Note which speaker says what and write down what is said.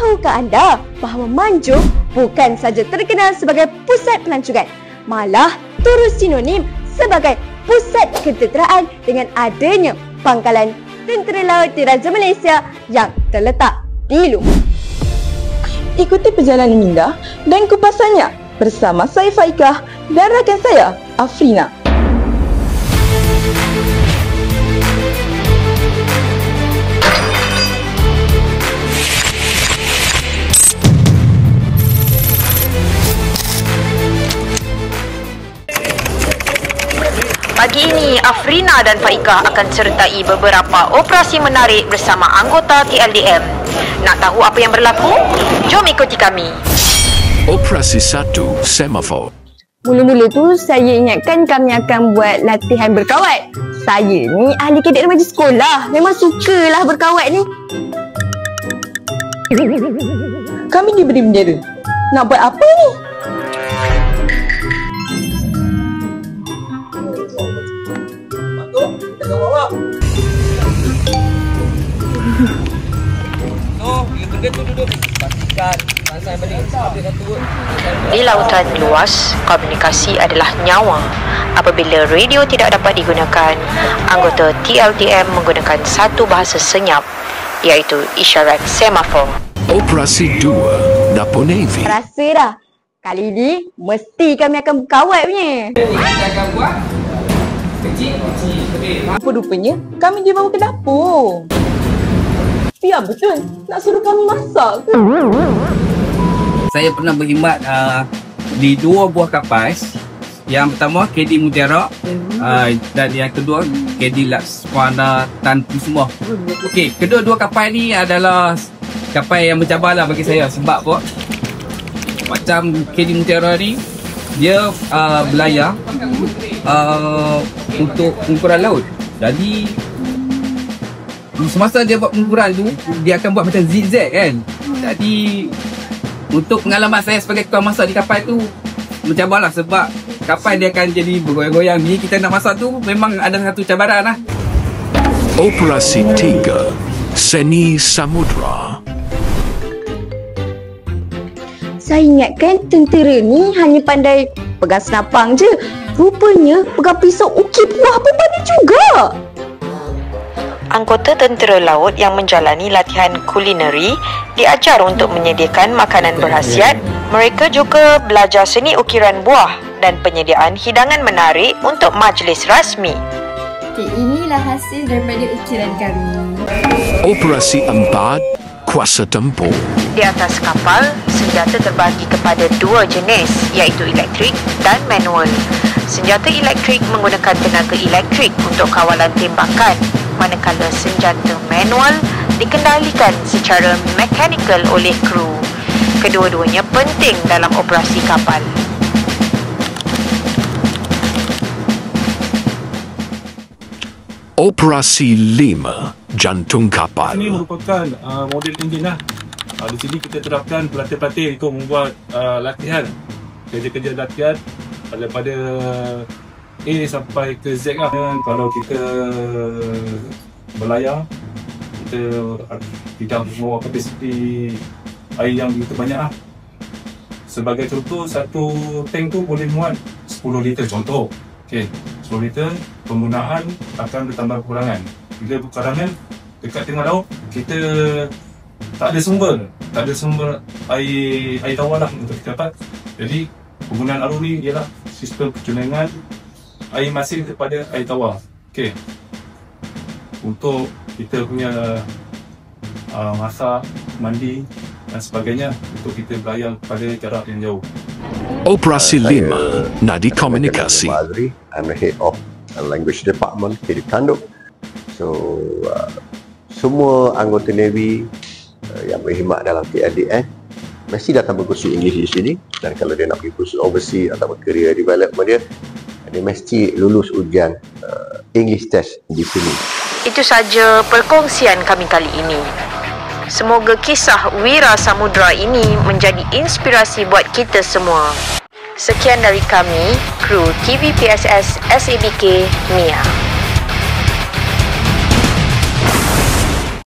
Speaker 1: Tahukah anda bahawa Manjung bukan saja terkenal sebagai pusat pelancongan, malah turut sinonim sebagai pusat ketenteraan dengan adanya pangkalan Tentera Laut Diraja Malaysia yang terletak di Lumbung.
Speaker 2: Ikuti perjalanan minda dan kupasannya bersama saya Faikah dan rakan saya Afrina.
Speaker 3: Pagi ini, Afrina dan Faikah akan sertai beberapa operasi menarik bersama anggota TLDM. Nak tahu apa yang berlaku? Jom ikuti kami.
Speaker 4: Operasi 1 Semafor.
Speaker 1: Mula-mula tu saya ingatkan kami akan buat latihan berkawat. Saya ni ahli kadet remaja sekolah. Memang sukalah berkawat ni.
Speaker 2: Kami diberi bendera. Nak buat apa ni?
Speaker 3: Di lautan luas, komunikasi adalah nyawa. Apabila radio tidak dapat digunakan, anggota TLDM menggunakan satu bahasa senyap, iaitu isyarat semafor.
Speaker 4: Operasi 2 Dapur Navy.
Speaker 1: Rasa dah, kali ni mesti kami akan berkawat punya.
Speaker 5: Kita akan buat kecil-kecil.
Speaker 2: Apa rupanya kami dibawa ke dapur. Ya betul, nak suruh kami masak ke?
Speaker 5: Saya pernah berkhidmat di 2 buah kapal. Yang pertama KD Mutiara dan yang kedua KD Lakswana Tan Kusuma. Okey, kedua-dua kapal ni adalah kapal yang mencabar lah bagi saya. Sebab apa? Macam KD Mutiara ni, dia berlayar untuk pengukuran laut. Jadi semasa dia buat pengukuran tu, dia akan buat macam zigzag kan. Jadi untuk pengalaman saya sebagai tukang masak di kapal tu, mencabarlah sebab kapal dia akan jadi bergoyang-goyang. Bila kita nak masak tu memang ada satu cabaran lah.
Speaker 4: Operasi 3 Seni Samudra.
Speaker 1: Saya ingatkan tentera ni hanya pandai pegang senapang je. Rupanya pegang pisau ukir buah pun pandai juga.
Speaker 3: Anggota tentera laut yang menjalani latihan kulineri diajar untuk menyediakan makanan berkhasiat. Mereka juga belajar seni ukiran buah dan penyediaan hidangan menarik untuk majlis rasmi.
Speaker 6: Okey, inilah hasil daripada ukiran kami.
Speaker 4: Operasi 4 Kuasa Tempur.
Speaker 3: Di atas kapal, senjata terbagi kepada 2 jenis, iaitu elektrik dan manual. Senjata elektrik menggunakan tenaga elektrik untuk kawalan tembakan, manakala senjata manual dikendalikan secara mekanikal oleh kru. Kedua-duanya penting dalam operasi kapal.
Speaker 4: Operasi 5 Jantung Kapal.
Speaker 7: Ini merupakan model enjin lah. Di sini kita terapkan pelatih-pelatih untuk membuat latihan, kerja-kerja latihan daripada A sampai ke Z lah. Kalau kita berlayar, kita tidak membawa kapasiti air yang begitu banyak lah. Sebagai contoh, satu tank tu boleh muat 10 liter contoh. Okay, 10 liter, penggunaan akan bertambah kekurangan. Bila kekurangan dekat tengah laut, kita tak ada sumber air tawar lah untuk kita dapat. Jadi penggunaan arus ni ialah sistem penculingan air masin kepada air tawar. Okey, untuk kita punya masak, mandi dan sebagainya, untuk kita berlayar pada jarak yang jauh.
Speaker 4: Operasi 5 Nadi Komunikasi.
Speaker 8: I'm the head of language department KD Tanduk. So semua anggota Navy yang berkhidmat dalam TLDM mesti datang berkursus English di sini, dan kalau dia nak pergi kursus overseas atau career development dia mesti lulus ujian English test di sini.
Speaker 3: Itu saja perkongsian kami kali ini. Semoga kisah Wira Samudra ini menjadi inspirasi buat kita semua. Sekian dari kami, kru TV PSS SABK Mia.